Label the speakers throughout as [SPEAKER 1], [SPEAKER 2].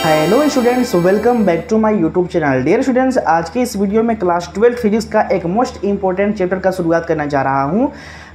[SPEAKER 1] Hello students, welcome back to my YouTube channel. Dear students, आज के इस video में क्लास 12 फिजिक्स का एक मोस्ट इंपॉर्टेंट चैप्टर का शुरुआत करना जा रहा हूं,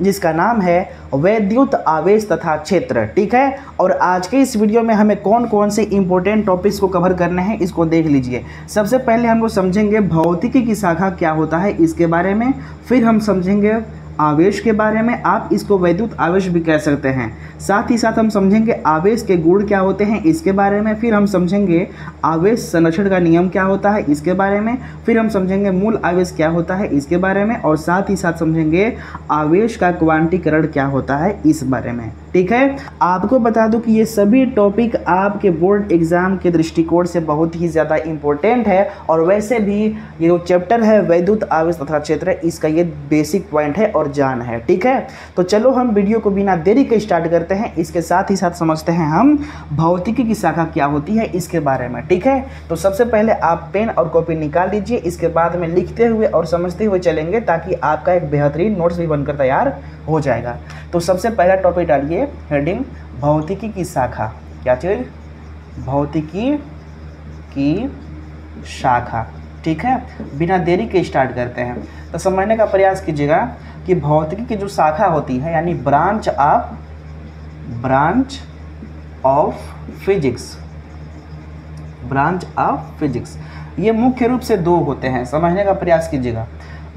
[SPEAKER 1] जिसका नाम है वैद्युत आवेश तथा क्षेत्र। ठीक है, और आज के इस वीडियो में हमें कौन कौन से इंपॉर्टेंट टॉपिक्स को कवर करने हैं, इसको देख लीजिए। सबसे पहले हम लोग समझेंगे भौतिकी की शाखा क्या होता है, इसके बारे में। फिर हम समझेंगे आवेश के बारे में, आप इसको वैद्युत आवेश भी कह सकते हैं। साथ ही साथ हम समझेंगे आवेश के गुण क्या होते हैं, इसके बारे में। फिर हम समझेंगे आवेश संरक्षण का नियम क्या होता है, इसके बारे में। फिर हम समझेंगे मूल आवेश क्या होता है, इसके बारे में। और साथ ही साथ समझेंगे आवेश का क्वांटीकरण क्या होता है, इस बारे में। ठीक है, आपको बता दूं कि ये सभी टॉपिक आपके बोर्ड एग्जाम के दृष्टिकोण से बहुत ही ज़्यादा इंपॉर्टेंट है। और वैसे भी ये जो चैप्टर है वैद्युत आवेश तथा क्षेत्र, इसका ये बेसिक पॉइंट है और जान है। ठीक है, तो चलो हम वीडियो को बिना देरी के स्टार्ट करते हैं। इसके साथ ही साथ समझते हैं हम भौतिकी की शाखा क्या होती है, इसके बारे में। ठीक है, तो सबसे पहले आप पेन और कॉपी निकाल लीजिए। इसके बाद में लिखते हुए और समझते हुए चलेंगे, ताकि आपका एक बेहतरीन नोट्स भी बनकर तैयार हो जाएगा। तो सबसे पहला टॉपिक डालिए, हेडिंग भौतिकी की शाखा। क्या चीज़? भौतिकी की शाखा। ठीक है, बिना देरी के स्टार्ट करते हैं। तो समझने का प्रयास कीजिएगा कि भौतिकी की जो शाखा होती है, यानी ब्रांच ऑफ फिजिक्स, ये मुख्य रूप से दो होते हैं। समझने का प्रयास कीजिएगा।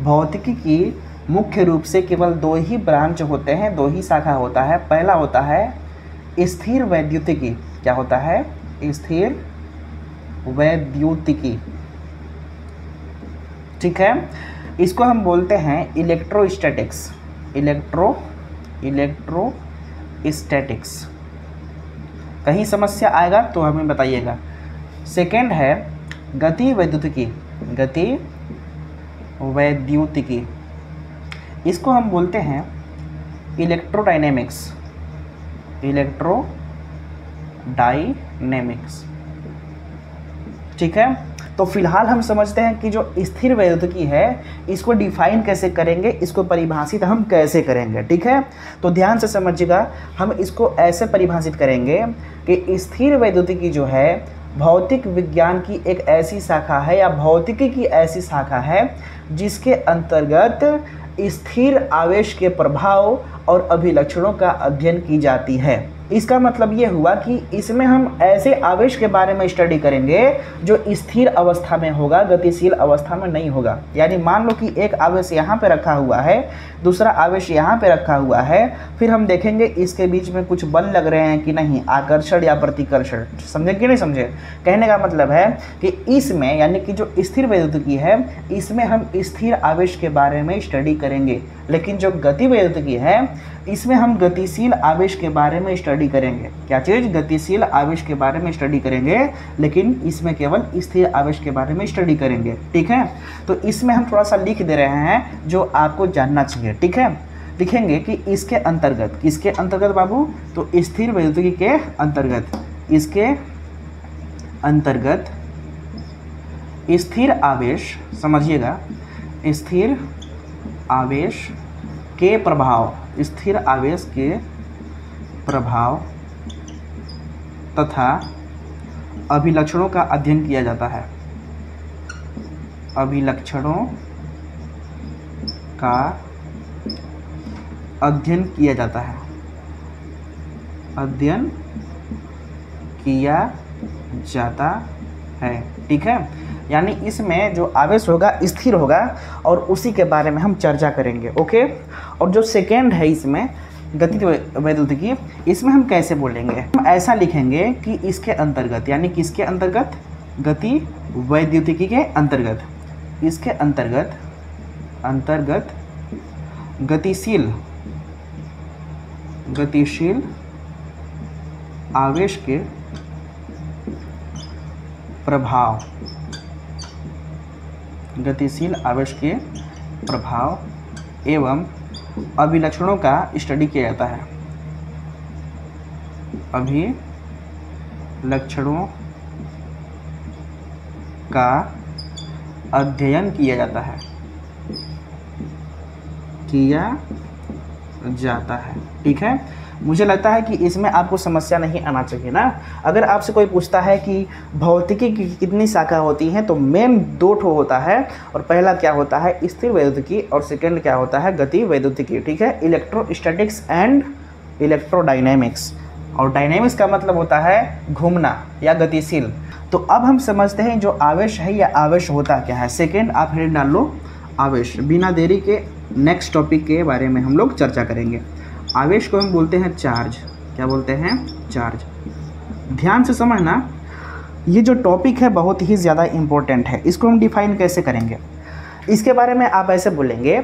[SPEAKER 1] भौतिकी की मुख्य रूप से केवल दो ही ब्रांच होते हैं, दो ही शाखा होता है। पहला होता है स्थिर वैद्युतिकी। क्या होता है? स्थिर वैद्युतिकी। ठीक है, इसको हम बोलते हैं इलेक्ट्रोस्टैटिक्स। इलेक्ट्रोस्टैटिक्स। कहीं समस्या आएगा तो हमें बताइएगा। सेकेंड है गति वैद्युतिकी। इसको हम बोलते हैं इलेक्ट्रोडायनेमिक्स। ठीक है, तो फिलहाल हम समझते हैं कि जो स्थिर वैद्युतिकी है, इसको डिफाइन कैसे करेंगे, इसको परिभाषित हम कैसे करेंगे। ठीक है, तो ध्यान से समझिएगा। हम इसको ऐसे परिभाषित करेंगे कि स्थिर वैद्युतिकी जो है भौतिक विज्ञान की एक ऐसी शाखा है, या भौतिकी की ऐसी शाखा है, जिसके अंतर्गत स्थिर आवेश के प्रभाव और अभिलक्षणों का अध्ययन की जाती है। इसका मतलब ये हुआ कि इसमें हम ऐसे आवेश के बारे में स्टडी करेंगे जो स्थिर अवस्था में होगा, गतिशील अवस्था में नहीं होगा। यानी मान लो कि एक आवेश यहाँ पे रखा हुआ है, दूसरा आवेश यहाँ पे रखा हुआ है, फिर हम देखेंगे इसके बीच में कुछ बल लग रहे हैं कि नहीं, आकर्षण या प्रतिकर्षण। समझे कि नहीं समझे? कहने का मतलब है कि इसमें, यानी कि जो स्थिर वैद्युतिकी है, इसमें हम स्थिर आवेश के बारे में स्टडी करेंगे। लेकिन जो गति वैद्युतिकी है, इसमें हम गतिशील आवेश के बारे में स्टडी करेंगे। क्या चीज़? गतिशील आवेश के बारे में स्टडी करेंगे, लेकिन इसमें केवल स्थिर आवेश के बारे में स्टडी करेंगे। ठीक है, तो इसमें हम थोड़ा सा लिख दे रहे हैं जो आपको जानना चाहिए। ठीक है, लिखेंगे कि इसके अंतर्गत, किसके अंतर्गत बाबू? तो स्थिर वैद्युतिकी के अंतर्गत, इसके अंतर्गत स्थिर आवेश, समझिएगा, स्थिर आवेश के प्रभाव, स्थिर आवेश के प्रभाव तथा अभिलक्षणों का अध्ययन किया जाता है। अभिलक्षणों का अध्ययन किया जाता है। अध्ययन किया जाता है। ठीक है, यानी इसमें जो आवेश होगा स्थिर होगा, और उसी के बारे में हम चर्चा करेंगे। ओके, और जो सेकेंड है इसमें गति वैद्युतिकी, इसमें हम कैसे बोलेंगे? हम ऐसा लिखेंगे कि इसके अंतर्गत, यानी किसके अंतर्गत? गति वैद्युतिकी के अंतर्गत। इसके अंतर्गत गतिशील आवेश के प्रभाव, गतिशील आवेश के प्रभाव एवं अभिलक्षणों का स्टडी किया जाता है। अभिलक्षणों का अध्ययन किया जाता है। ठीक है, मुझे लगता है कि इसमें आपको समस्या नहीं आना चाहिए ना। अगर आपसे कोई पूछता है कि भौतिकी की कितनी शाखा होती हैं, तो मेन 2 ठो होता है, और पहला क्या होता है स्थिर वैद्युतिकी, और सेकंड क्या होता है गति वैद्युतिकी, ठीक है, इलेक्ट्रोस्टैटिक्स एंड इलेक्ट्रोडायनेमिक्स। और डायनेमिक्स का मतलब होता है घूमना या गतिशील। तो अब हम समझते हैं जो आवेश है या आवेश होता क्या है। सेकेंड आप हेड डाल लो आवेश। बिना देरी के नेक्स्ट टॉपिक के बारे में हम लोग चर्चा करेंगे। आवेश को हम बोलते हैं चार्ज। क्या बोलते हैं? चार्ज। ध्यान से समझना, ये जो टॉपिक है बहुत ही ज़्यादा इम्पोर्टेंट है। इसको हम डिफाइन कैसे करेंगे, इसके बारे में आप ऐसे बोलेंगे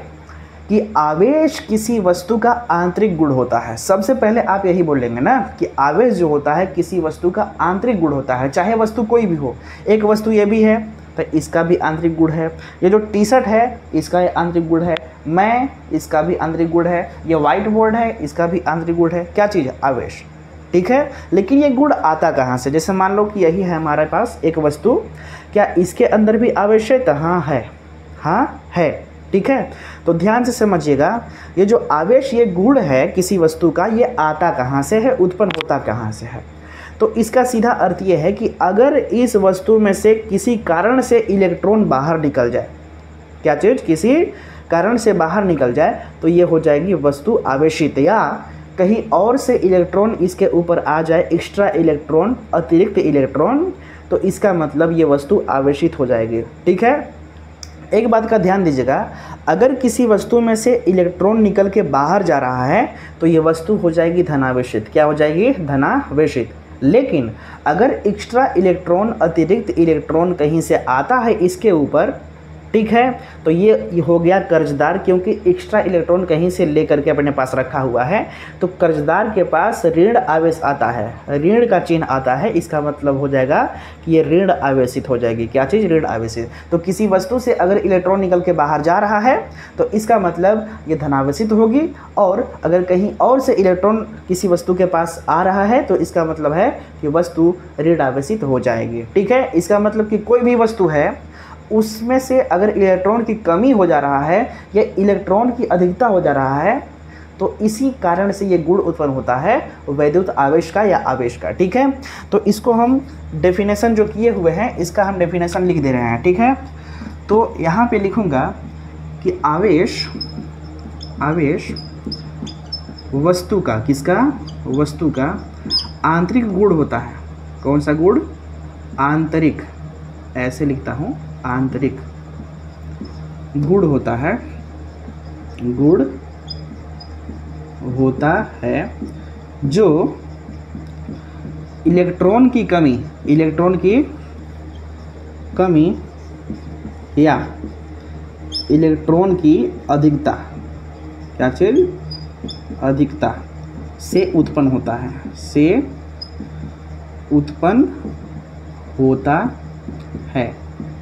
[SPEAKER 1] कि आवेश किसी वस्तु का आंतरिक गुण होता है। सबसे पहले आप यही बोलेंगे ना कि आवेश जो होता है किसी वस्तु का आंतरिक गुण होता है, चाहे वस्तु कोई भी हो। एक वस्तु ये भी है तो इसका भी आंतरिक गुण है। ये जो टी शर्ट है इसका आंतरिक गुण है, मैं इसका भी आंतरिक गुण है, ये व्हाइट बोर्ड है इसका भी आंतरिक गुण है। क्या चीज़ है? आवेश, ठीक है। लेकिन ये गुण आता कहाँ से? जैसे मान लो कि यही है हमारे पास एक वस्तु, क्या इसके अंदर भी आवेश है? तो हाँ है, हाँ है, ठीक है। तो ध्यान से समझिएगा, ये जो आवेश ये गुण है किसी वस्तु का, ये आता कहाँ से है, उत्पन्न होता कहाँ से है। तो इसका सीधा अर्थ ये है कि अगर इस वस्तु में से किसी कारण से इलेक्ट्रॉन बाहर निकल जाए, क्या चीज़? किसी कारण से बाहर निकल जाए, तो ये हो जाएगी वस्तु आवेशित। या कहीं और से इलेक्ट्रॉन इसके ऊपर आ जाए, एक्स्ट्रा इलेक्ट्रॉन, अतिरिक्त इलेक्ट्रॉन, तो इसका मतलब ये वस्तु आवेशित हो जाएगी, ठीक है। एक बात का ध्यान दीजिएगा, अगर किसी वस्तु में से इलेक्ट्रॉन निकल के बाहर जा रहा है तो ये वस्तु हो जाएगी धनावेशित। क्या हो जाएगी? धनावेशित। लेकिन अगर एक्स्ट्रा इलेक्ट्रॉन, अतिरिक्त इलेक्ट्रॉन कहीं से आता है इसके ऊपर, ठीक है, तो ये हो गया कर्जदार, क्योंकि एक्स्ट्रा इलेक्ट्रॉन कहीं से लेकर के अपने पास रखा हुआ है। तो कर्जदार के पास ऋण आवेश आता है, ऋण का चिन्ह आता है, इसका मतलब हो जाएगा कि ये ऋण आवेशित हो जाएगी। क्या चीज़? ऋण आवेशित। तो किसी वस्तु से अगर इलेक्ट्रॉन निकल के बाहर जा रहा है तो इसका मतलब ये धनावेशित होगी, और अगर कहीं और से इलेक्ट्रॉन किसी वस्तु के पास आ रहा है तो इसका मतलब है कि वस्तु ऋण आवेशित हो जाएगी, ठीक है। इसका मतलब कि कोई भी वस्तु है उसमें से अगर इलेक्ट्रॉन की कमी हो जा रहा है या इलेक्ट्रॉन की अधिकता हो जा रहा है, तो इसी कारण से ये गुण उत्पन्न होता है वैद्युत आवेश का या आवेश का, ठीक है। तो इसको हम डेफिनेशन जो किए हुए हैं इसका हम डेफिनेशन लिख दे रहे हैं, ठीक है। तो यहाँ पे लिखूँगा कि आवेश, आवेश वस्तु का, किसका? वस्तु का आंतरिक गुण होता है। कौन सा गुण? आंतरिक, ऐसे लिखता हूँ, आंतरिक गुण होता है, गुण होता है जो इलेक्ट्रॉन की कमी, इलेक्ट्रॉन की कमी या इलेक्ट्रॉन की अधिकता, क्या चीज? अधिकता से उत्पन्न होता है, से उत्पन्न होता है,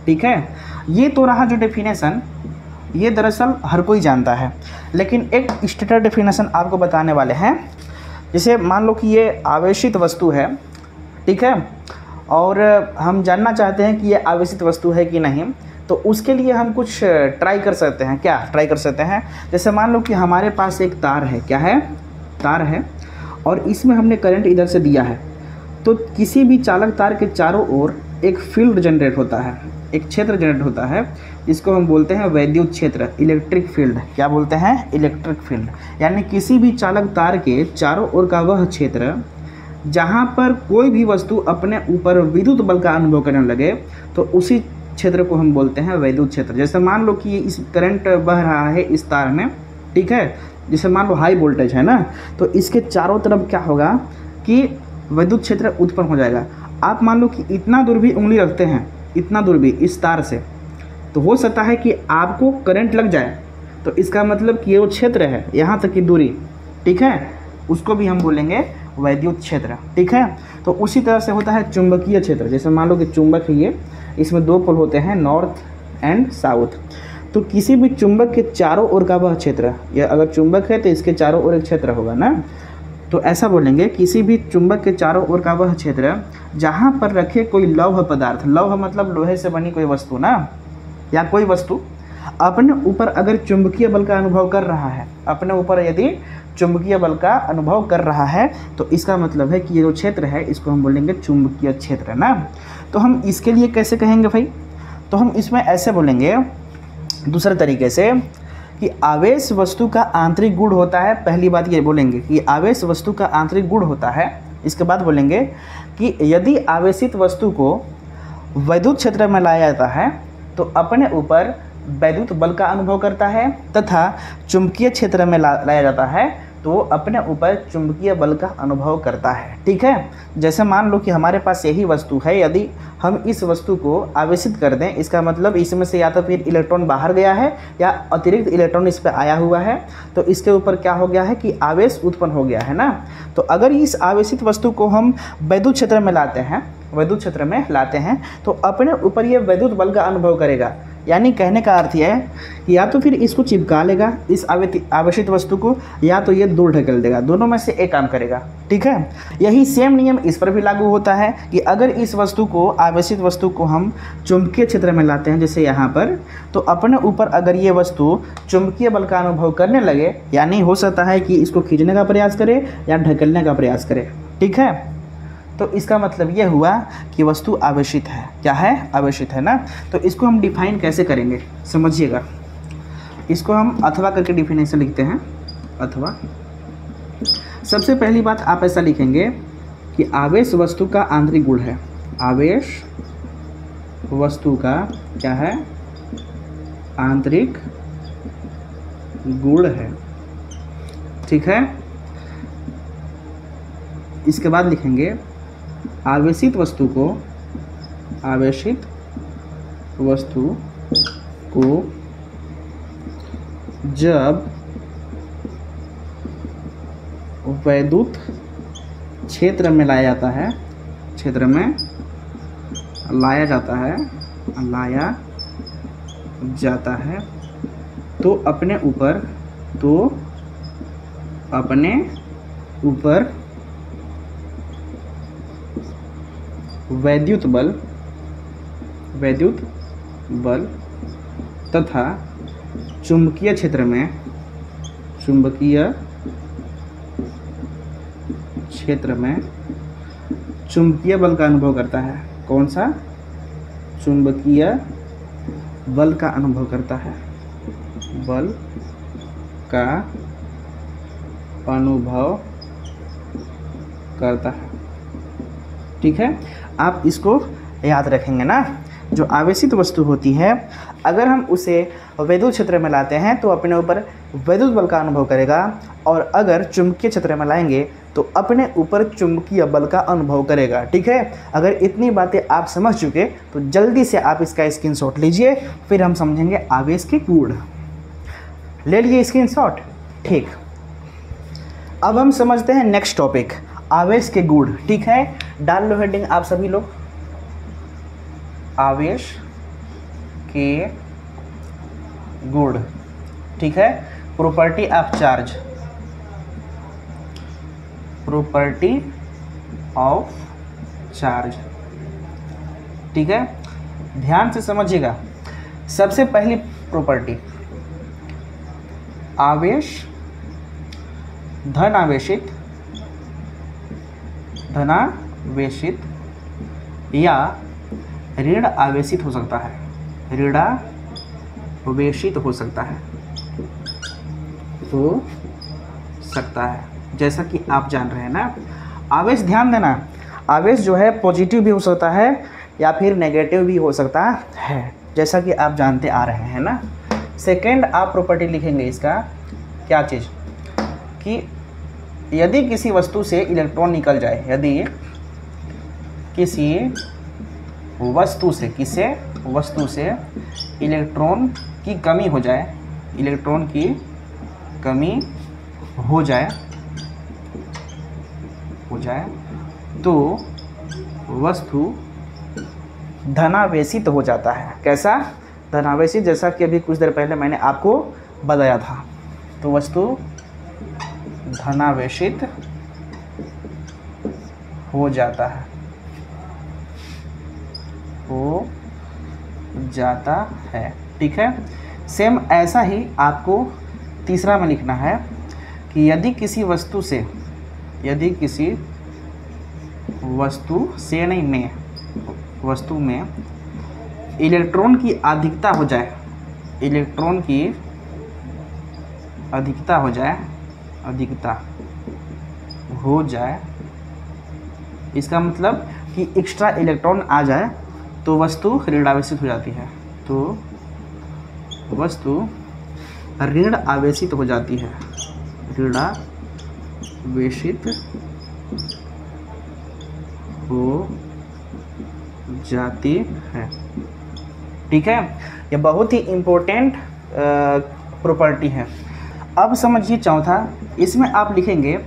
[SPEAKER 1] ठीक है। ये तो रहा जो डेफिनेशन, ये दरअसल हर कोई जानता है, लेकिन एक स्टैंडर्ड डेफिनेशन आपको बताने वाले हैं। जैसे मान लो कि ये आवेशित वस्तु है, ठीक है, और हम जानना चाहते हैं कि ये आवेशित वस्तु है कि नहीं, तो उसके लिए हम कुछ ट्राई कर सकते हैं। क्या ट्राई कर सकते हैं? जैसे मान लो कि हमारे पास एक तार है, क्या है? तार है, और इसमें हमने करंट इधर से दिया है, तो किसी भी चालक तार के चारों ओर एक फील्ड जनरेट होता है, एक क्षेत्र जनरेट होता है, जिसको हम बोलते हैं वैद्युत क्षेत्र, इलेक्ट्रिक फील्ड। क्या बोलते हैं? Electric field. यानी किसी भी चालक तार के चारों ओर का वह क्षेत्र जहाँ पर कोई भी वस्तु अपने ऊपर विद्युत बल का अनुभव करने लगे, तो उसी क्षेत्र को हम बोलते हैं वैद्युत क्षेत्र। जैसे मान लो कि इस करंट बह रहा है इस तार में, ठीक है, जैसे मान लो हाई वोल्टेज है ना, तो इसके चारों तरफ क्या होगा कि विद्युत क्षेत्र उत्पन्न हो जाएगा। आप मान लो कि इतना दूर भी उंगली रखते हैं, इतना दूर भी इस तार से, तो हो सकता है कि आपको करंट लग जाए, तो इसका मतलब कि ये वो क्षेत्र है यहाँ तक की दूरी, ठीक है, उसको भी हम बोलेंगे वैद्युत क्षेत्र, ठीक है। तो उसी तरह से होता है चुंबकीय क्षेत्र। जैसे मान लो कि चुंबक है ये, इसमें 2 पोल होते हैं, नॉर्थ एंड साउथ। तो किसी भी चुंबक के चारों ओर का वह क्षेत्र, या अगर चुंबक है तो इसके चारों ओर एक क्षेत्र होगा ना, तो ऐसा बोलेंगे किसी भी चुंबक के चारों ओर का वह क्षेत्र जहाँ पर रखे कोई लौह पदार्थ, लौह मतलब लोहे से बनी कोई वस्तु ना, या कोई वस्तु अपने ऊपर अगर चुंबकीय बल का अनुभव कर रहा है, अपने ऊपर यदि चुंबकीय बल का अनुभव कर रहा है, तो इसका मतलब है कि ये जो क्षेत्र है इसको हम बोलेंगे चुंबकीय क्षेत्र ना। तो हम इसके लिए कैसे कहेंगे भाई, तो हम इसमें ऐसे बोलेंगे दूसरे तरीके से कि आवेश वस्तु का आंतरिक गुण होता है। पहली बात ये बोलेंगे कि आवेश वस्तु का आंतरिक गुण होता है। इसके बाद बोलेंगे कि यदि आवेशित वस्तु को वैद्युत क्षेत्र में लाया जाता है तो अपने ऊपर वैद्युत बल का अनुभव करता है, तथा चुंबकीय क्षेत्र में लाया जाता है तो अपने ऊपर चुंबकीय बल का अनुभव करता है। ठीक है, जैसे मान लो कि हमारे पास यही वस्तु है, यदि हम इस वस्तु को आवेशित कर दें, इसका मतलब इसमें से या तो फिर इलेक्ट्रॉन बाहर गया है या अतिरिक्त इलेक्ट्रॉन इस पर आया हुआ है, तो इसके ऊपर क्या हो गया है कि आवेश उत्पन्न हो गया है ना। तो अगर इस आवेशित वस्तु को हम वैद्युत क्षेत्र में लाते हैं तो अपने ऊपर ये वैद्युत बल का अनुभव करेगा। यानी कहने का अर्थ यह है कि या तो फिर इसको चिपका लेगा इस आवेशित वस्तु को, या तो ये दूर ढकेल देगा, दोनों में से एक काम करेगा। ठीक है, यही सेम नियम इस पर भी लागू होता है कि अगर इस वस्तु को, आवेशित वस्तु को हम चुंबकीय क्षेत्र में लाते हैं जैसे यहाँ पर, तो अपने ऊपर अगर ये वस्तु चुंबकीय बल का अनुभव करने लगे, यानी हो सकता है कि इसको खींचने का प्रयास करे या ढकेलने का प्रयास करे। ठीक है, तो इसका मतलब ये हुआ कि वस्तु आवेशित है। क्या है? आवेशित है ना। तो इसको हम डिफाइन कैसे करेंगे समझिएगा। इसको हम अथवा करके डिफिनेशन लिखते हैं। अथवा, सबसे पहली बात आप ऐसा लिखेंगे कि आवेश वस्तु का आंतरिक गुण है। आवेश वस्तु का क्या है? आंतरिक गुण है। ठीक है, इसके बाद लिखेंगे आवेशित वस्तु को जब वैद्युत क्षेत्र में लाया जाता है तो अपने ऊपर वैद्युत बल तथा चुंबकीय क्षेत्र में चुंबकीय बल का अनुभव करता है। कौन सा? चुंबकीय बल का अनुभव करता है। बल का अनुभव करता है। ठीक है, आप इसको याद रखेंगे ना। जो आवेशित वस्तु होती है, अगर हम उसे वैद्युत क्षेत्र में लाते हैं तो अपने ऊपर वैद्युत बल का अनुभव करेगा, और अगर चुंबकीय क्षेत्र में लाएंगे तो अपने ऊपर चुंबकीय बल का अनुभव करेगा। ठीक है, अगर इतनी बातें आप समझ चुके तो जल्दी से आप इसका स्क्रीनशॉट लीजिए, फिर हम समझेंगे आवेश के गुण। ले लिए स्क्रीनशॉट। ठीक, अब हम समझते हैं नेक्स्ट टॉपिक, आवेश के गुण। ठीक है, डाल लो हेडिंग आप सभी लोग, आवेश के गुण। ठीक है, property of charge, property of charge. ठीक है, ध्यान से समझिएगा। सबसे पहली प्रॉपर्टी, आवेश धनावेशित या ऋण आवेशित हो सकता है। ऋणावेशित हो सकता है, जैसा कि आप जान रहे हैं ना। आवेश, ध्यान देना, आवेश जो है पॉजिटिव भी हो सकता है या फिर नेगेटिव भी हो सकता है, जैसा कि आप जानते आ रहे हैं ना। सेकेंड आप प्रॉपर्टी लिखेंगे इसका, क्या चीज़, कि यदि किसी वस्तु से इलेक्ट्रॉन निकल जाए, यदि किसी वस्तु से इलेक्ट्रॉन की कमी हो जाए तो वस्तु धनावेशित हो जाता है। कैसा? धनावेशित, जैसा कि अभी कुछ देर पहले मैंने आपको बताया था। तो वस्तु धनावेशित हो जाता है। ठीक है, सेम ऐसा ही आपको तीसरा में लिखना है कि यदि किसी वस्तु से वस्तु में इलेक्ट्रॉन की अधिकता हो जाए, अधिकता हो जाए, इसका मतलब कि एक्स्ट्रा इलेक्ट्रॉन आ जाए तो वस्तु ऋण आवेशित हो जाती है, तो वस्तु ऋण आवेशित हो जाती है, ऋणावेशित हो जाती है। ठीक है, ये बहुत ही इम्पोर्टेंट प्रॉपर्टी है। अब समझिए चौथा, इसमें आप लिखेंगे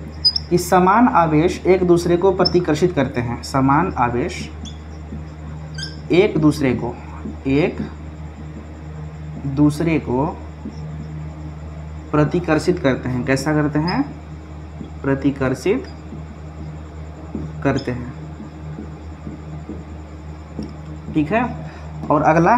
[SPEAKER 1] कि समान आवेश एक दूसरे को प्रतिकर्षित करते हैं, समान आवेश एक दूसरे को प्रतिकर्षित करते हैं। कैसा करते हैं? प्रतिकर्षित करते हैं। ठीक है, और अगला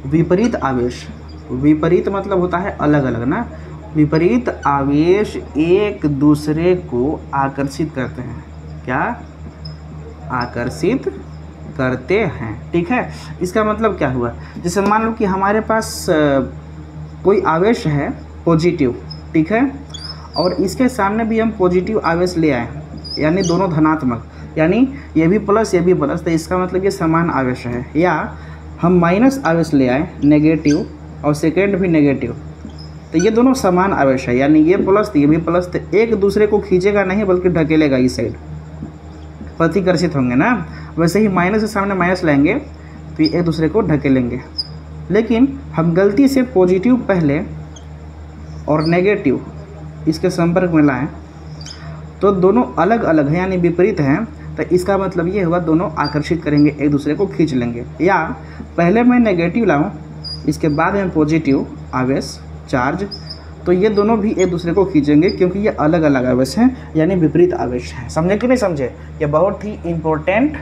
[SPEAKER 1] विपरीत आवेश। विपरीत मतलब होता है अलग अलग ना। विपरीत आवेश एक दूसरे को आकर्षित करते हैं। क्या? आकर्षित करते हैं। ठीक है, इसका मतलब क्या हुआ? जैसे मान लो कि हमारे पास कोई आवेश है पॉजिटिव, ठीक है, और इसके सामने भी हम पॉजिटिव आवेश ले आए, यानी दोनों धनात्मक, यानी ये भी प्लस ये भी प्लस, तो इसका मतलब ये समान आवेश है। या हम माइनस आवेश ले आए नेगेटिव और सेकेंड भी नेगेटिव, तो ये दोनों समान आवेश है, यानी ये प्लस तो ये भी प्लस, तो एक दूसरे को खींचेगा नहीं बल्कि ढकेलेगा, इस साइड प्रतिकर्षित होंगे ना। वैसे ही माइनस के सामने माइनस लाएंगे तो ये एक दूसरे को ढकेलेंगे। लेकिन हम गलती से पॉजिटिव पहले और नेगेटिव इसके संपर्क में लाएं तो दोनों अलग अलग हैं, यानी विपरीत हैं, तो इसका मतलब ये हुआ दोनों आकर्षित करेंगे, एक दूसरे को खींच लेंगे। या पहले मैं नेगेटिव लाऊं, इसके बाद में पॉजिटिव आवेश चार्ज, तो ये दोनों भी एक दूसरे को खींचेंगे क्योंकि ये अलग अलग आवेश हैं, यानी विपरीत आवेश हैं। समझे कि नहीं समझे? ये बहुत ही इम्पोर्टेंट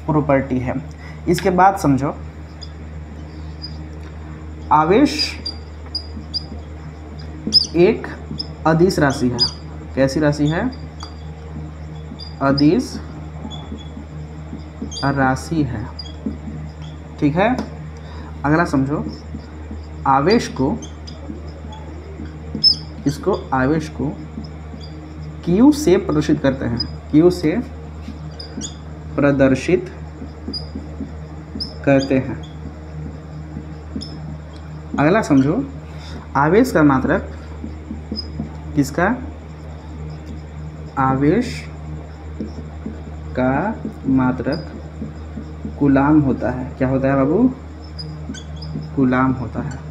[SPEAKER 1] प्रॉपर्टी है। इसके बाद समझो, आवेश एक अदिश राशि है। कैसी राशि है? अदिश राशि है। ठीक है, अगला समझो, आवेश को Q से प्रदर्शित करते हैं। Q से प्रदर्शित करते हैं। अगला समझो, आवेश का मात्रक किसका? आवेश का मात्रक कूलाम होता है। क्या होता है बाबू? कूलाम होता है।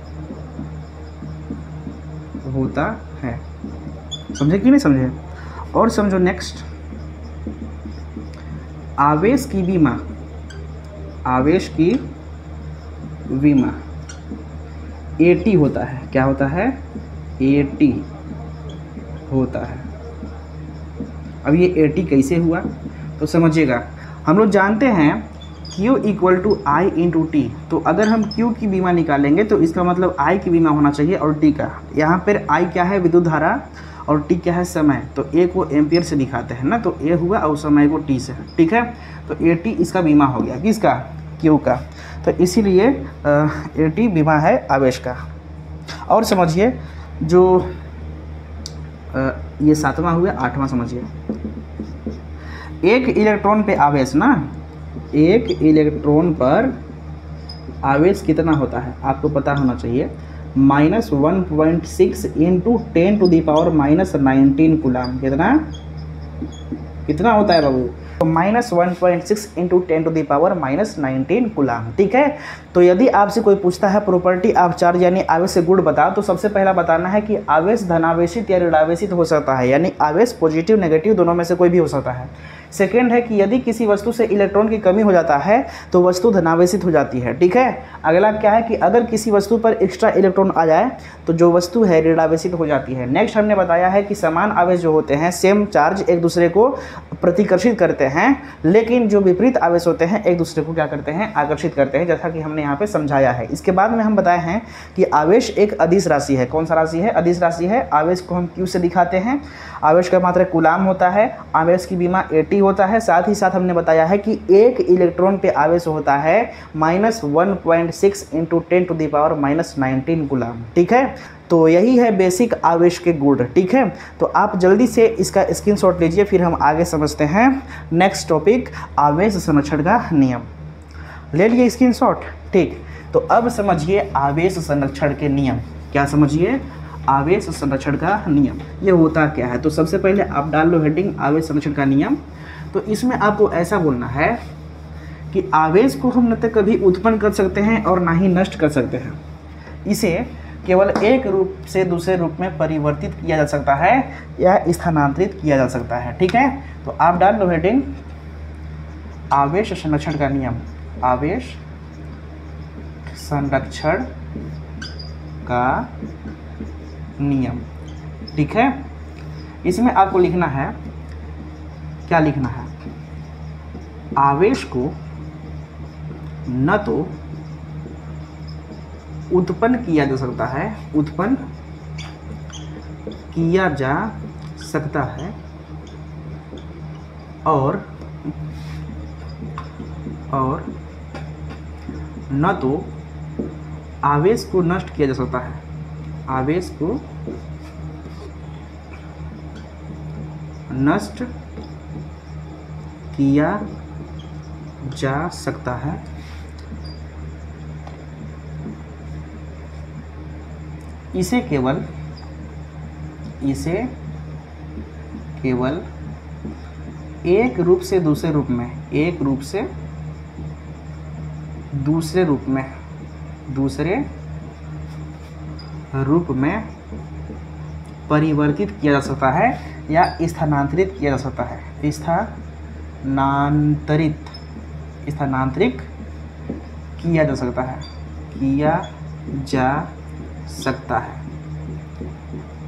[SPEAKER 1] समझे कि नहीं समझे? और समझो नेक्स्ट, आवेश की विमा AT होता है। क्या होता है? AT होता है। अब ये AT कैसे हुआ तो समझिएगा, हम लोग जानते हैं Q = I × T, तो अगर हम Q की विमा निकालेंगे तो इसका मतलब I की विमा होना चाहिए और T का। यहाँ पर I क्या है? विद्युत धारा, और T क्या है? समय। तो A को एम्पियर से दिखाते हैं ना, तो A हुआ और समय को T से। ठीक है, तो AT इसका विमा हो गया। किसका? Q का। तो इसीलिए AT विमा है आवेश का। और समझिए, जो ये 7वां हुआ, 8वां समझिए, एक इलेक्ट्रॉन पे आवेश ना, एक इलेक्ट्रॉन पर आवेश कितना होता है आपको पता होना चाहिए, -1.6 × 10⁻⁻19 कूलाम। कितना होता है बाबू? तो -1.6 × 10⁻⁻19 कूलाम। ठीक है, तो यदि आपसे कोई पूछता है प्रॉपर्टी ऑफ चार्ज यानी आवेश से गुण बताओ, तो सबसे पहला बताना है कि आवेश धनावेशित या ऋणावेशित हो सकता है, यानी आवेश पॉजिटिव नेगेटिव दोनों में से कोई भी हो सकता है। सेकेंड है कि यदि किसी वस्तु से इलेक्ट्रॉन की कमी हो जाता है तो वस्तु धनावेशित हो जाती है, ठीक है। अगला क्या है कि अगर किसी वस्तु पर एक्स्ट्रा इलेक्ट्रॉन आ जाए तो जो वस्तु है ऋणावेशित हो जाती है। नेक्स्ट हमने बताया है कि समान आवेश जो होते हैं, सेम चार्ज, एक दूसरे को प्रतिकर्षित करते हैं, लेकिन जो विपरीत आवेश होते हैं एक दूसरे को क्या करते हैं, आकर्षित करते हैं, जैसा कि हमने यहाँ पे समझाया है। इसके बाद में हम बताए हैं कि आवेश एक अदिश राशि है। कौन सा राशि है? अदिश राशि है। आवेश को हम क्यू से दिखाते हैं। आवेश का मात्रा कूलाम होता है। आवेश की विमा 80 होता है। साथ ही साथ हमने बताया है कि एक इलेक्ट्रॉन पे आवेश होता है -1.6 × 10⁻⁻19 कूलाम, ठीक है। तो यही है बेसिक आवेश के गुण, ठीक है। तो आप जल्दी से इसका स्क्रीनशॉट लीजिए, फिर हम आगे समझते हैं नेक्स्ट टॉपिक, आवेश संरक्षण का नियम। ले लिए स्क्रीनशॉट, ठीक। तो अब समझिए आवेश संरक्षण के नियम। क्या समझिए? आवेश संरक्षण का नियम ये होता क्या है। तो सबसे पहले आप डाल लो हेडिंग आवेश संरक्षण का नियम। तो इसमें आपको ऐसा बोलना है कि आवेश को हम न तो कभी उत्पन्न कर सकते हैं और ना ही नष्ट कर सकते हैं। इसे केवल एक रूप से दूसरे रूप में परिवर्तित किया जा सकता है या स्थानांतरित किया जा सकता है, ठीक है। तो आप डाल लो हेडिंग आवेश संरक्षण का नियम। आवेश संरक्षण का नियम, ठीक है। इसमें आपको लिखना है, क्या लिखना है? आवेश को न तो उत्पन्न किया जा सकता है, उत्पन्न किया जा सकता है, और न तो आवेश को नष्ट किया जा सकता है। आवेश को नष्ट किया जा सकता है। इसे केवल एक रूप से दूसरे रूप में, एक रूप से दूसरे रूप में, दूसरे रूप में परिवर्तित किया जा सकता है या स्थानांतरित किया जा सकता है। स्थानांतरित किया जा सकता है, किया जा सकता है,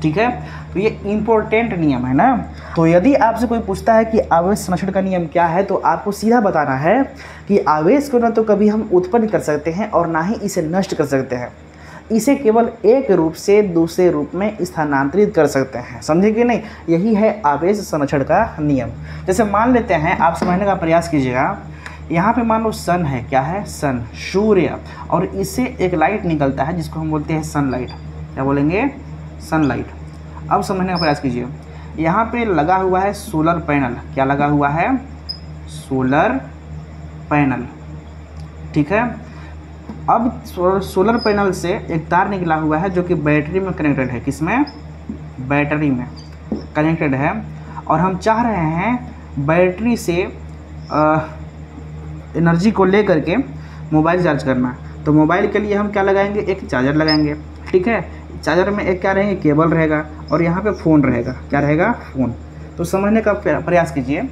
[SPEAKER 1] ठीक है। तो ये इम्पोर्टेंट नियम है ना। तो यदि आपसे कोई पूछता है कि आवेश संरक्षण का नियम क्या है, तो आपको सीधा बताना है कि आवेश को ना तो कभी हम उत्पन्न कर सकते हैं और ना ही इसे नष्ट कर सकते हैं। इसे केवल एक रूप से दूसरे रूप में स्थानांतरित कर सकते हैं। समझे कि नहीं? यही है आवेश संरक्षण का नियम। जैसे मान लेते हैं, आप समझने का प्रयास कीजिएगा। यहाँ पे मान लो सन है, क्या है? सन, सूर्य, और इससे एक लाइट निकलता है जिसको हम बोलते हैं सनलाइट। क्या बोलेंगे? सनलाइट। अब समझने का प्रयास कीजिए। यहाँ पे लगा हुआ है सोलर पैनल। क्या लगा हुआ है? सोलर पैनल, ठीक है। अब सोलर पैनल से एक तार निकला हुआ है जो कि बैटरी में कनेक्टेड है। किसमें? बैटरी में कनेक्टेड है। और हम चाह रहे हैं बैटरी से एनर्जी को ले करके मोबाइल चार्ज करना। तो मोबाइल के लिए हम क्या लगाएंगे? एक चार्जर लगाएंगे, ठीक है। चार्जर में एक क्या रहेंगे? केबल रहेगा, और यहाँ पे फ़ोन रहेगा। क्या रहेगा? फ़ोन। तो समझने का प्रयास कीजिए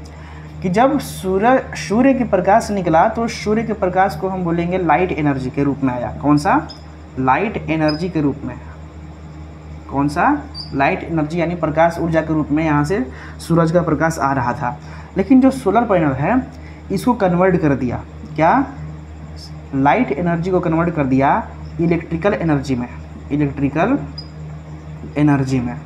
[SPEAKER 1] कि जब सूर्य के प्रकाश निकला तो सूर्य के प्रकाश को हम बोलेंगे लाइट एनर्जी के रूप में आया। कौन सा? लाइट एनर्जी के रूप में। कौन सा? लाइट एनर्जी, यानी प्रकाश ऊर्जा के रूप में यहाँ से सूरज का प्रकाश आ रहा था। लेकिन जो सोलर पैनल है इसको कन्वर्ट कर दिया। क्या? लाइट एनर्जी को कन्वर्ट कर दिया इलेक्ट्रिकल एनर्जी में। इलेक्ट्रिकल एनर्जी में,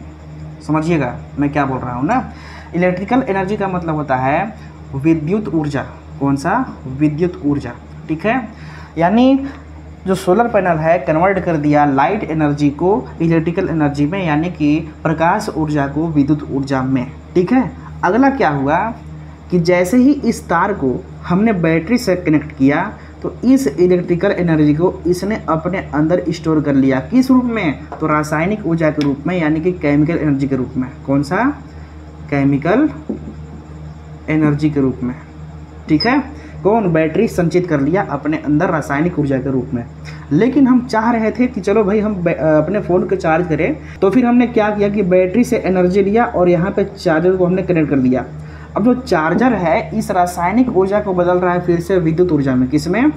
[SPEAKER 1] समझिएगा मैं क्या बोल रहा हूँ ना। इलेक्ट्रिकल एनर्जी का मतलब होता है विद्युत ऊर्जा। कौन सा? विद्युत ऊर्जा, ठीक है। यानी जो सोलर पैनल है कन्वर्ट कर दिया लाइट एनर्जी को इलेक्ट्रिकल एनर्जी में, यानी कि प्रकाश ऊर्जा को विद्युत ऊर्जा में, ठीक है। अगला क्या हुआ कि जैसे ही इस तार को हमने बैटरी से कनेक्ट किया तो इस इलेक्ट्रिकल एनर्जी को इसने अपने अंदर स्टोर कर लिया। किस रूप में? तो रासायनिक ऊर्जा के रूप में, यानी कि केमिकल एनर्जी के रूप में। कौन सा? केमिकल एनर्जी के रूप में, ठीक है। कौन? बैटरी संचित कर लिया अपने अंदर रासायनिक ऊर्जा के रूप में। लेकिन हम चाह रहे थे कि चलो भाई हम अपने फ़ोन को चार्ज करें, तो फिर हमने क्या किया कि बैटरी से एनर्जी लिया और यहाँ पे चार्जर को हमने कनेक्ट कर दिया। अब जो चार्जर है इस रासायनिक ऊर्जा को बदल रहा है फिर से विद्युत ऊर्जा में, किसमें,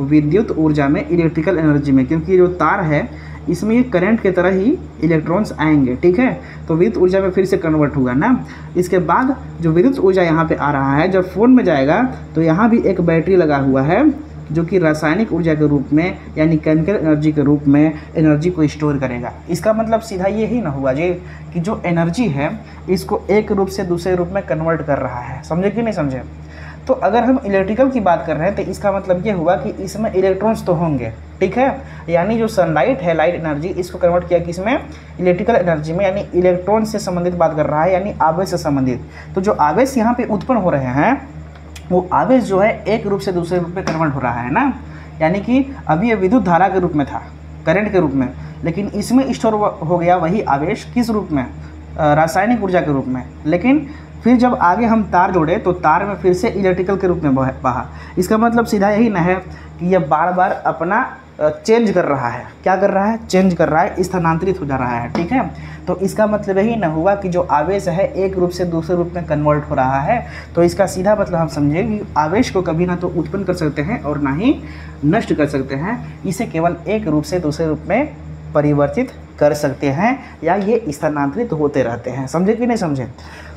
[SPEAKER 1] विद्युत ऊर्जा में, इलेक्ट्रिकल एनर्जी में, क्योंकि ये जो तार है इसमें ये करंट की तरह ही इलेक्ट्रॉन्स आएंगे, ठीक है। तो विद्युत ऊर्जा में फिर से कन्वर्ट होगा ना। इसके बाद जो विद्युत ऊर्जा यहाँ पे आ रहा है, जब फ़ोन में जाएगा तो यहाँ भी एक बैटरी लगा हुआ है जो कि रासायनिक ऊर्जा के रूप में यानी केमिकल एनर्जी के रूप में एनर्जी को स्टोर करेगा। इसका मतलब सीधा ये ही ना हुआ जी कि जो एनर्जी है इसको एक रूप से दूसरे रूप में कन्वर्ट कर रहा है, समझे कि नहीं समझे। तो अगर हम इलेक्ट्रिकल की बात कर रहे हैं तो इसका मतलब ये हुआ कि इसमें इलेक्ट्रॉन्स तो होंगे, ठीक है। यानी जो सनलाइट है, लाइट एनर्जी, इसको कन्वर्ट किया किसमें, इलेक्ट्रिकल एनर्जी में, यानी इलेक्ट्रॉन से संबंधित बात कर रहा है, यानी आवेश से संबंधित। तो जो आवेश यहाँ पे उत्पन्न हो रहे हैं वो आवेश जो है एक रूप से दूसरे रूप में कन्वर्ट हो रहा है ना। यानी कि अभी ये विद्युत धारा के रूप में था, करंट के रूप में, लेकिन इसमें स्टोर हो गया वही आवेश किस रूप में, रासायनिक ऊर्जा के रूप में। लेकिन फिर जब आगे हम तार जोड़े तो तार में फिर से इलेक्ट्रिकल के रूप में बहा। इसका मतलब सीधा यही ना है कि यह बार बार अपना चेंज कर रहा है। क्या कर रहा है, चेंज कर रहा है, स्थानांतरित हो जा रहा है, ठीक है। तो इसका मतलब यही ना हुआ कि जो आवेश है एक रूप से दूसरे रूप में कन्वर्ट हो रहा है। तो इसका सीधा मतलब हम समझे कि आवेश को कभी ना तो उत्पन्न कर सकते हैं और ना ही नष्ट कर सकते हैं, इसे केवल एक रूप से दूसरे रूप में परिवर्तित कर सकते हैं या ये स्थानांतरित होते रहते हैं, समझे कि नहीं समझे।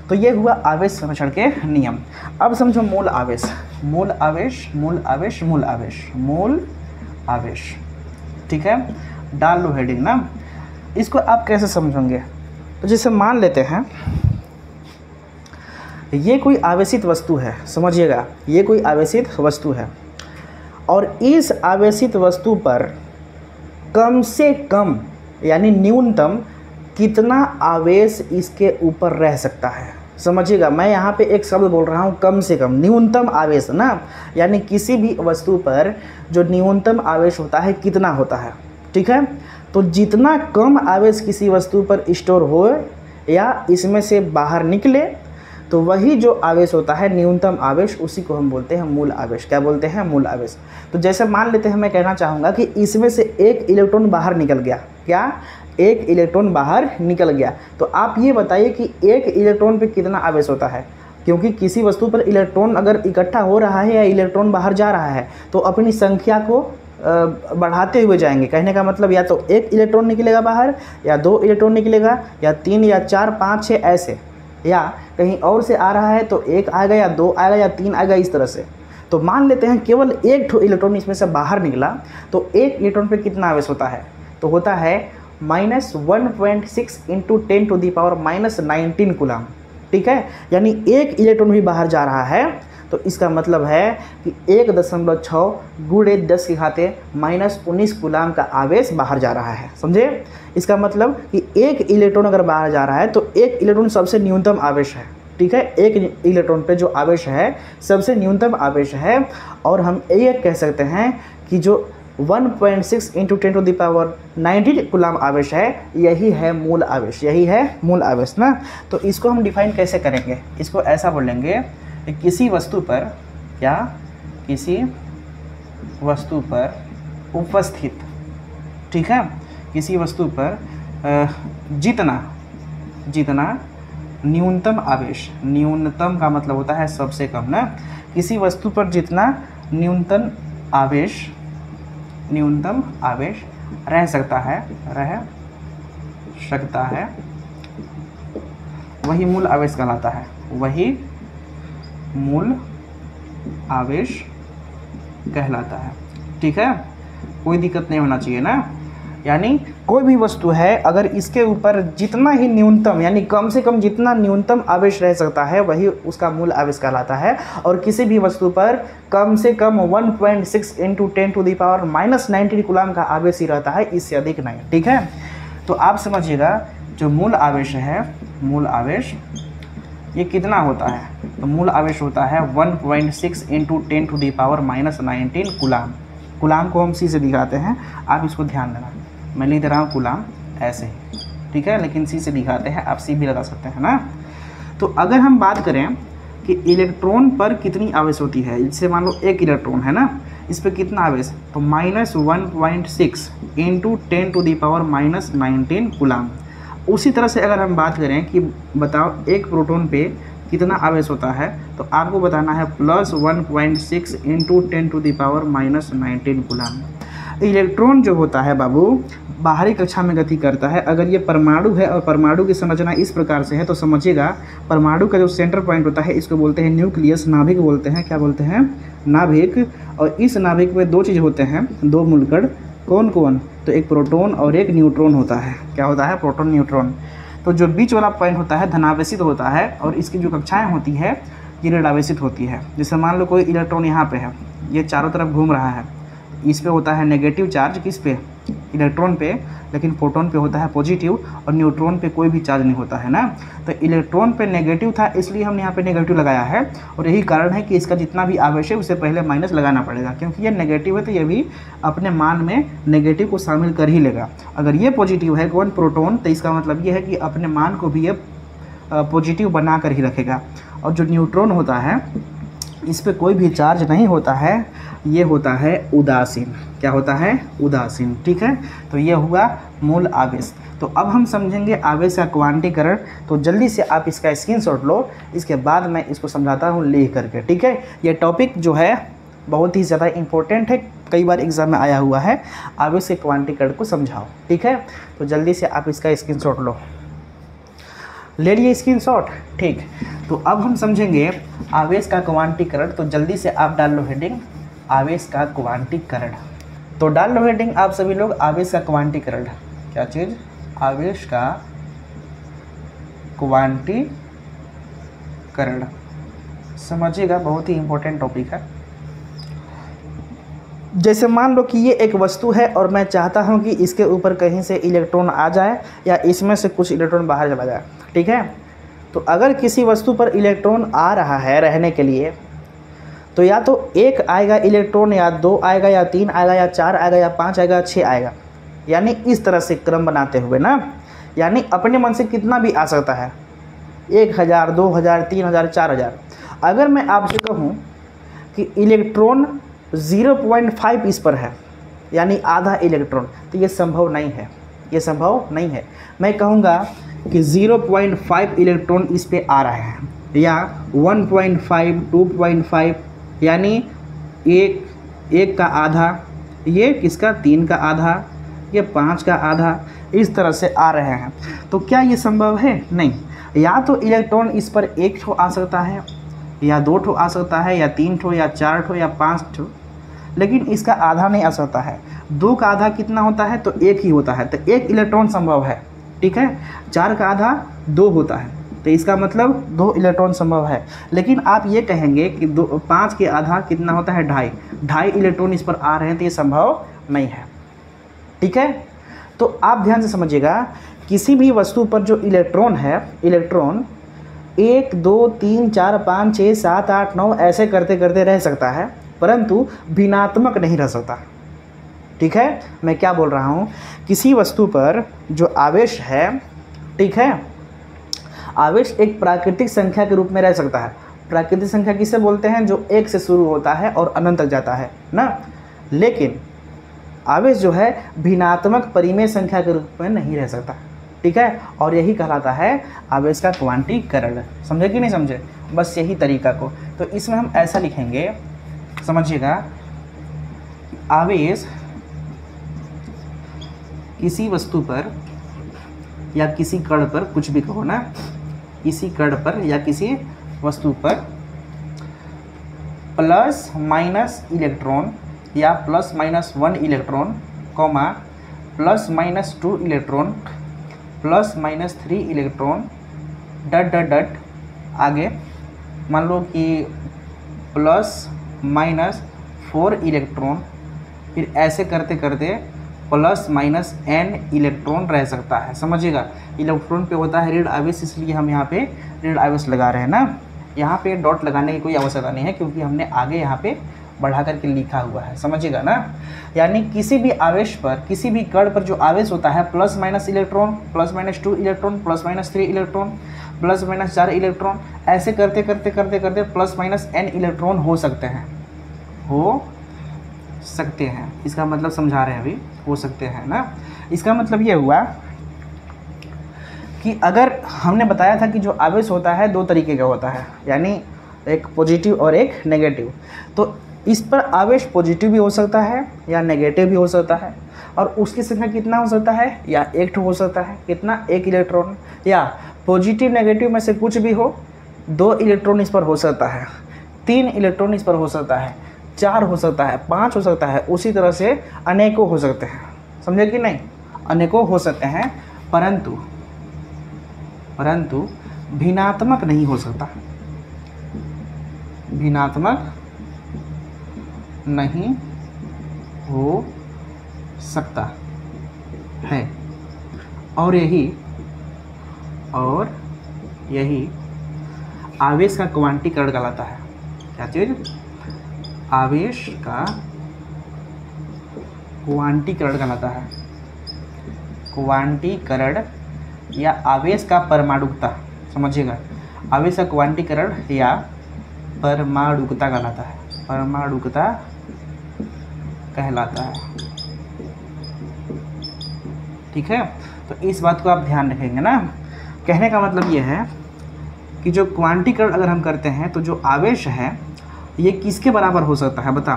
[SPEAKER 1] तो ये हुआ आवेश संरक्षण के नियम। अब समझो मूल आवेश, मूल आवेश, मूल आवेश, मूल आवेश, मूल आवेश, ठीक है। डाल लो हेडिंग ना। इसको आप कैसे समझोगे, तो जैसे मान लेते हैं ये कोई आवेशित वस्तु है, समझिएगा, ये कोई आवेशित वस्तु है और इस आवेशित वस्तु पर कम से कम यानी न्यूनतम कितना आवेश इसके ऊपर रह सकता है। समझिएगा, मैं यहाँ पे एक शब्द बोल रहा हूँ, कम से कम, न्यूनतम आवेश ना, यानी किसी भी वस्तु पर जो न्यूनतम आवेश होता है कितना होता है, ठीक है। तो जितना कम आवेश किसी वस्तु पर स्टोर हो या इसमें से बाहर निकले तो वही जो आवेश होता है न्यूनतम आवेश, उसी को हम बोलते हैं मूल आवेश। क्या बोलते हैं, मूल आवेश। तो जैसे मान लेते हैं, मैं कहना चाहूँगा कि इसमें से एक इलेक्ट्रॉन बाहर निकल गया, क्या, एक इलेक्ट्रॉन बाहर निकल गया। तो आप ये बताइए कि एक इलेक्ट्रॉन पे कितना आवेश होता है, क्योंकि किसी वस्तु पर इलेक्ट्रॉन अगर इकट्ठा हो रहा है या इलेक्ट्रॉन बाहर जा रहा है तो अपनी संख्या को बढ़ाते हुए जाएंगे। कहने का मतलब या तो एक इलेक्ट्रॉन निकलेगा बाहर, या दो इलेक्ट्रॉन निकलेगा, या तीन, या चार, पाँच, छः, ऐसे, या कहीं और से आ रहा है तो एक आएगा या दो आएगा या तीन आएगा, इस तरह से। तो मान लेते हैं केवल एक इलेक्ट्रॉन इसमें से बाहर निकला तो एक इलेक्ट्रॉन पे कितना आवेश होता है, तो होता है -1.6 × 10⁻⁻19 कूलम, ठीक है। यानी एक इलेक्ट्रॉन भी बाहर जा रहा है तो इसका मतलब है कि 1.6 × 10⁻⁻19 कूलम का आवेश बाहर जा रहा है, समझे। इसका मतलब कि एक इलेक्ट्रॉन अगर बाहर जा रहा है तो एक इलेक्ट्रॉन सबसे न्यूनतम आवेश है, ठीक है। एक इलेक्ट्रॉन पे जो आवेश है सबसे न्यूनतम आवेश है। और हम ये कह सकते हैं कि जो 1.6 × 10⁻⁹ कूलम आवेश है यही है मूल आवेश, यही है मूल आवेश ना। तो इसको हम डिफाइन कैसे करेंगे, इसको ऐसा बोलेंगे कि किसी वस्तु पर, क्या, किसी वस्तु पर उपस्थित, ठीक है, किसी वस्तु पर जितना न्यूनतम आवेश, न्यूनतम का मतलब होता है सबसे कम ना, किसी वस्तु पर जितना न्यूनतम आवेश रह सकता है वही मूल आवेश कहलाता है, वही मूल आवेश कहलाता है, ठीक है। कोई दिक्कत नहीं होना चाहिए ना। यानी कोई भी वस्तु है अगर इसके ऊपर जितना ही न्यूनतम यानी कम से कम जितना न्यूनतम आवेश रह सकता है वही उसका मूल आवेश कहलाता है। और किसी भी वस्तु पर कम से कम 1.6 × 10⁻⁻19 कूलम का आवेश ही रहता है, इससे अधिक नहीं, ठीक है। तो आप समझिएगा जो मूल आवेश है, मूल आवेश ये कितना होता है, तो मूल आवेश होता है 1.6 × 10⁻⁻19 कूलम। कूलम को हम सी से दिखाते हैं, आप इसको ध्यान देना, मैं लिख दे रहा हूँ कूलम ऐसे ही, ठीक है, लेकिन सी से दिखाते हैं, आप सी भी लगा सकते हैं ना। तो अगर हम बात करें कि इलेक्ट्रॉन पर कितनी आवेश होती है, जैसे मान लो एक इलेक्ट्रॉन है ना, इस पर कितना आवेश, तो -1.6 × 10⁻⁻19 कूलम। उसी तरह से अगर हम बात करें कि बताओ एक प्रोटॉन पे कितना आवेश होता है, तो आपको बताना है +1.6 इंटू 10⁻⁻19 कूलम। इलेक्ट्रॉन जो होता है बाबू बाहरी कक्षा में गति करता है। अगर ये परमाणु है और परमाणु की संरचना इस प्रकार से है तो समझिएगा परमाणु का जो सेंटर पॉइंट होता है इसको बोलते हैं न्यूक्लियस, नाभिक बोलते हैं। क्या बोलते हैं? नाभिक। और इस नाभिक में दो चीज़ होते हैं, दो मूलकण। कौन कौन? तो एक प्रोटॉन और एक न्यूट्रॉन होता है। क्या होता है? Proton neutron. तो जो बीच वाला पॉइंट होता है धनावेशित होता है और इसकी जो कक्षाएँ होती है ये ऋणावेशित होती है। जैसे मान लो कोई इलेक्ट्रॉन यहाँ पे है, ये चारों तरफ घूम रहा है, इस पे होता है नेगेटिव चार्ज, किस पे? इलेक्ट्रॉन पे, लेकिन प्रोटॉन पे होता है पॉजिटिव और न्यूट्रॉन पे कोई भी चार्ज नहीं होता है ना। तो इलेक्ट्रॉन पे नेगेटिव था इसलिए हमने यहाँ पे नेगेटिव लगाया है और यही कारण है कि इसका जितना भी आवेश है उससे पहले माइनस लगाना पड़ेगा, क्योंकि ये नेगेटिव है तो ये भी अपने मान में नेगेटिव को शामिल कर ही लेगा। अगर ये पॉजिटिव है कौन? प्रोटॉन, तो इसका मतलब ये है कि अपने मान को भी ये पॉजिटिव बना कर ही रखेगा। और जो न्यूट्रॉन होता है इस पर कोई भी चार्ज नहीं होता है, ये होता है उदासीन। क्या होता है? उदासीन। ठीक है, तो ये हुआ मूल आवेश। तो अब हम समझेंगे आवेश का क्वांटीकरण। तो जल्दी से आप इसका स्क्रीनशॉट लो, इसके बाद मैं इसको समझाता हूँ लिख करके। ठीक है, ये टॉपिक जो है बहुत ही ज़्यादा इम्पोर्टेंट है, कई बार एग्जाम में आया हुआ है। आवेश के क्वांटीकरण को समझाओ। ठीक है, तो जल्दी से आप इसका स्क्रीनशॉट लो। ले लिए स्क्रीनशॉट? ठीक, तो अब हम समझेंगे आवेश का क्वांटीकरण। तो जल्दी से आप डाल लो हेडिंग आवेश का क्वांटीकरण। तो डाल लो हेडिंग आप सभी लोग आवेश का क्वांटीकरण। क्या चीज़? आवेश का क्वांटीकरण। समझिएगा, बहुत ही इंपॉर्टेंट टॉपिक है। जैसे मान लो कि ये एक वस्तु है और मैं चाहता हूँ कि इसके ऊपर कहीं से इलेक्ट्रॉन आ जाए या इसमें से कुछ इलेक्ट्रॉन बाहर चला जाए। ठीक है, तो अगर किसी वस्तु पर इलेक्ट्रॉन आ रहा है रहने के लिए, तो या तो एक आएगा इलेक्ट्रॉन, या दो आएगा, या तीन आएगा, या चार आएगा, या पाँच आएगा, छः आएगा। यानी इस तरह से क्रम बनाते हुए ना, यानी अपने मन से कितना भी आ सकता है, 1000, 2000, 3000, 4000। अगर मैं आपसे कहूँ कि इलेक्ट्रॉन 0.5 इस पर है, यानी आधा इलेक्ट्रॉन, तो ये संभव नहीं है, ये संभव नहीं है। मैं कहूँगा कि 0.5 इलेक्ट्रॉन इस पे आ रहे हैं, या 1.5, 2.5, यानी एक का आधा, ये किसका? 3 का आधा, ये 5 का आधा, इस तरह से आ रहे हैं। तो क्या ये संभव है? नहीं। या तो इलेक्ट्रॉन इस पर एक ठो आ सकता है, या दो ठो आ सकता है, या 3 ठो, या 4 ठो, या 5 ठो, लेकिन इसका आधा नहीं आ सकता है। 2 का आधा कितना होता है? तो 1 ही होता है, तो 1 इलेक्ट्रॉन संभव है। ठीक है, 4 का आधा 2 होता है, तो इसका मतलब 2 इलेक्ट्रॉन संभव है। लेकिन आप ये कहेंगे कि 5 के आधा कितना होता है? 2.5 इलेक्ट्रॉन इस पर आ रहे हैं, तो ये संभव नहीं है। ठीक है, तो आप ध्यान से समझिएगा, किसी भी वस्तु पर जो इलेक्ट्रॉन है, इलेक्ट्रॉन 1, 2, 3, 4, 5, 6, 7, 8, 9 ऐसे करते करते रह सकता है, परंतु भिन्नात्मक नहीं रह सकता। ठीक है, मैं क्या बोल रहा हूँ? किसी वस्तु पर जो आवेश है, ठीक है, आवेश एक प्राकृतिक संख्या के रूप में रह सकता है। प्राकृतिक संख्या किसे बोलते हैं? जो 1 से शुरू होता है और अनंत तक जाता है ना। लेकिन आवेश जो है भिन्नात्मक परिमेय संख्या के रूप में नहीं रह सकता। ठीक है, और यही कहलाता है आवेश का क्वांटीकरण। समझे कि नहीं समझे? बस यही तरीका को। तो इसमें हम ऐसा लिखेंगे, समझिएगा, आवेश किसी वस्तु पर या किसी कण पर, कुछ भी कहो ना, किसी कण पर या किसी वस्तु पर प्लस माइनस इलेक्ट्रॉन या plus minus 1 electron, comma plus minus 2 electron, plus minus 3 electron, dot dot dot आगे मान लो कि प्लस माइनस 4 इलेक्ट्रॉन, फिर ऐसे करते करते प्लस माइनस n इलेक्ट्रॉन रह सकता है। समझिएगा, इलेक्ट्रॉन पे होता है ऋण आवेश, इसलिए हम यहाँ पे ऋण आवेश लगा रहे हैं ना। यहाँ पे डॉट लगाने की कोई आवश्यकता नहीं है, क्योंकि हमने आगे यहाँ पे बढ़ा करके लिखा हुआ है। समझिएगा ना, यानी किसी भी आवेश पर, किसी भी कण पर जो आवेश होता है plus minus electron, plus minus 2 electron, plus minus 3 electron, plus minus 4 electron, ऐसे करते करते करते करते प्लस माइनस n इलेक्ट्रॉन हो सकते हैं, हो सकते हैं। इसका मतलब समझा रहे हैं अभी, हो सकते हैं ना। इसका मतलब ये हुआ कि अगर हमने बताया था कि जो आवेश होता है दो तरीके का होता है, यानी एक पॉजिटिव और एक नेगेटिव। तो इस पर आवेश पॉजिटिव भी हो सकता है या नेगेटिव भी हो सकता है, और उसकी संख्या कितना हो सकता है, या एक हो सकता है, कितना, एक इलेक्ट्रॉन, या पॉजिटिव नेगेटिव में से कुछ भी हो, 2 इलेक्ट्रॉन इस पर हो सकता है, 3 इलेक्ट्रॉन इस पर हो सकता है, 4 हो सकता है, 5 हो सकता है, उसी तरह से अनेकों हो सकते हैं। समझे कि नहीं, अनेकों हो सकते हैं, परंतु भिन्नात्मक नहीं हो सकता, भिन्नात्मक नहीं हो सकता है। और यही आवेश का क्वांटीकरण कहलाता है। क्या चीज? आवेश का क्वांटीकरण कहलाता है। क्वांटीकरण या आवेश का परमाणुकता, समझिएगा, आवेश का क्वांटीकरण या परमाणुकता कहलाता है, परमाणुकता कहलाता है। ठीक है, तो इस बात को आप ध्यान रखेंगे ना। कहने का मतलब ये है कि जो क्वांटीकरण अगर हम करते हैं तो जो आवेश है ये किसके बराबर हो सकता है बता,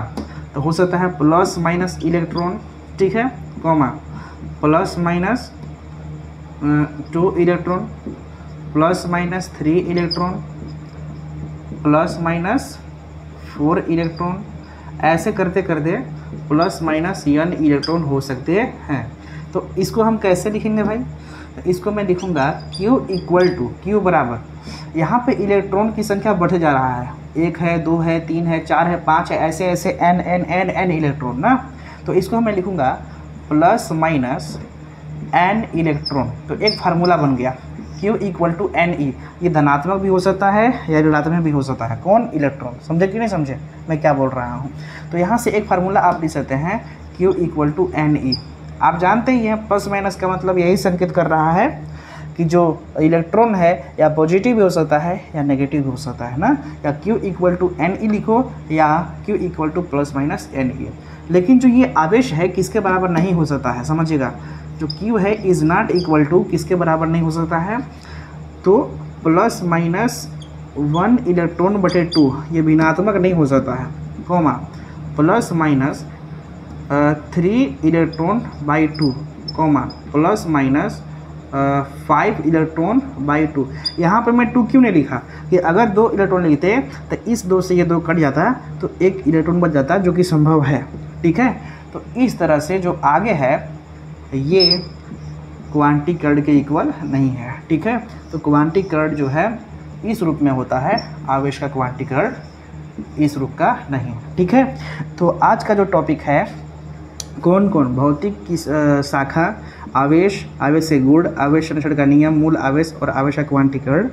[SPEAKER 1] तो हो सकता है प्लस माइनस इलेक्ट्रॉन, ठीक है, comma plus minus 2 electron, plus minus 3 electron, plus minus 4 electron, ऐसे करते करते प्लस माइनस n इलेक्ट्रॉन हो सकते हैं। तो इसको हम कैसे लिखेंगे भाई? इसको मैं लिखूंगा Q इक्वल टू, Q बराबर, यहाँ पे इलेक्ट्रॉन की संख्या बढ़ते जा रहा है, 1 है, 2 है, 3 है, 4 है, 5 है, ऐसे ऐसे n इलेक्ट्रॉन ना। तो इसको मैं लिखूंगा प्लस माइनस n इलेक्ट्रॉन। तो एक फार्मूला बन गया Q इक्वल टू NE। ये धनात्मक भी हो सकता है या ऋणात्मक भी हो सकता है। कौन? इलेक्ट्रॉन। समझे कि नहीं समझे मैं क्या बोल रहा हूँ? तो यहाँ से एक फार्मूला आप लिख सकते हैं Q इक्वल टू NE। आप जानते ही हैं प्लस माइनस का मतलब यही संकेत कर रहा है कि जो इलेक्ट्रॉन है या पॉजिटिव भी हो सकता है या नेगेटिव भी हो सकता है ना। या Q इक्वल टू NE लिखो या Q equal two plus minus NE। लेकिन जो ये आवेश है किसके बराबर नहीं हो सकता है, समझिएगा, जो Q है इज़ नॉट इक्वल टू किसके बराबर नहीं हो सकता है, तो प्लस माइनस 1 इलेक्ट्रॉन बटे 2, ये भिन्नात्मक नहीं हो सकता है, comma plus minus 3 electron by 2, comma plus minus 5 electron by 2। यहाँ पर मैं 2 क्यों नहीं लिखा कि अगर 2 इलेक्ट्रॉन लिखते तो इस 2 से ये 2 कट जाता तो 1 इलेक्ट्रॉन बच जाता, जो कि संभव है। ठीक है, तो इस तरह से जो आगे है ये क्वांटीकरण के इक्वल नहीं है। ठीक है, तो क्वांटीकरण जो है इस रूप में होता है, आवेश का क्वांटीकरण इस रूप का नहीं। ठीक है, तो आज का जो टॉपिक है कौन कौन, भौतिक की शाखा, आवेश, आवेश से गुण, आवेश संरक्षण का नियम, मूल आवेश और आवेश का क्वांटीकरण।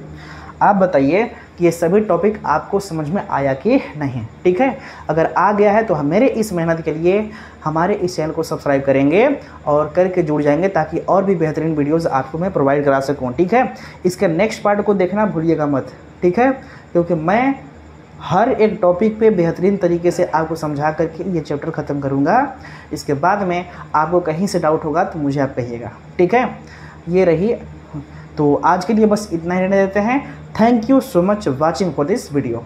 [SPEAKER 1] आप बताइए कि ये सभी टॉपिक आपको समझ में आया कि नहीं? ठीक है, अगर आ गया है तो मेरे इस मेहनत के लिए हमारे इस चैनल को सब्सक्राइब करेंगे और करके जुड़ जाएंगे, ताकि और भी बेहतरीन वीडियोस आपको मैं प्रोवाइड करा सकूं। ठीक है, इसके नेक्स्ट पार्ट को देखना भूलिएगा मत। ठीक है, क्योंकि मैं हर एक टॉपिक पे बेहतरीन तरीके से आपको समझा करके ये चैप्टर ख़त्म करूँगा। इसके बाद में आपको कहीं से डाउट होगा तो मुझे आप कहिएगा। ठीक है, ये रही। तो आज के लिए बस इतना ही रहने देते हैं। Thank you so much watching for this video.